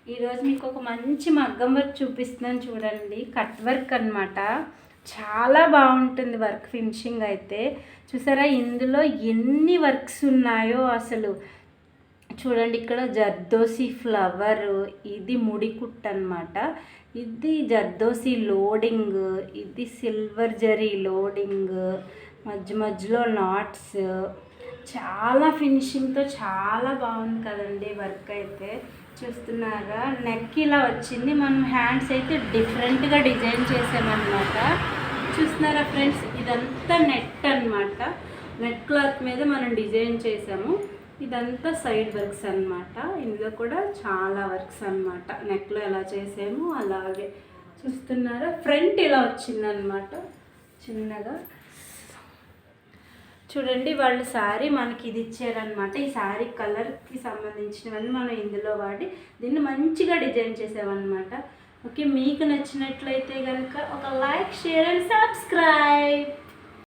ఈరోజు మీకు ఒక మంచి మగ్గం వర్క్ చూపిస్తున్నాను చూడండి. కట్ వర్క్ అన్నమాట. చాలా బాగుంటుంది వర్క్ ఫినిషింగ్ అయితే. చూసారా ఇందులో ఎన్ని వర్క్స్ ఉన్నాయో అసలు. చూడండి ఇక్కడ జర్దోసి ఫ్లవర్, ఇది ముడికుట్టు అనమాట. ఇది జర్దోసి లోడింగ్, ఇది సిల్వర్ జరీ లోడింగ్, మధ్య మధ్యలో నాట్స్. చాలా ఫినిషింగ్తో చాలా బాగుంది కదండి వర్క్ అయితే. చూస్తున్నారా నెక్ ఇలా వచ్చింది. మనం హ్యాండ్స్ అయితే డిఫరెంట్గా డిజైన్ చేసామన్నమాట. చూస్తున్నారా ఫ్రెండ్స్, ఇదంతా నెట్ అన్నమాట. నెట్ క్లాత్ మీద మనం డిజైన్ చేసాము. ఇదంతా సైడ్ వర్క్స్ అన్నమాట. ఇందులో కూడా చాలా వర్క్స్ అన్నమాట. నెక్లో ఎలా చేసామో అలాగే. చూస్తున్నారా ఫ్రంట్ ఇలా వచ్చిందనమాట చిన్నగా. చూడండి వాళ్ళు శారీ మనకి ఇది ఇచ్చారనమాట. ఈ శారీ కలర్కి సంబంధించినవన్నీ మనం ఇందులో వాడి దీన్ని మంచిగా డిజైన్ చేసామన్నమాట. ఓకే, మీకు నచ్చినట్లయితే కనుక ఒక లైక్, షేర్ అండ్ సబ్స్క్రైబ్.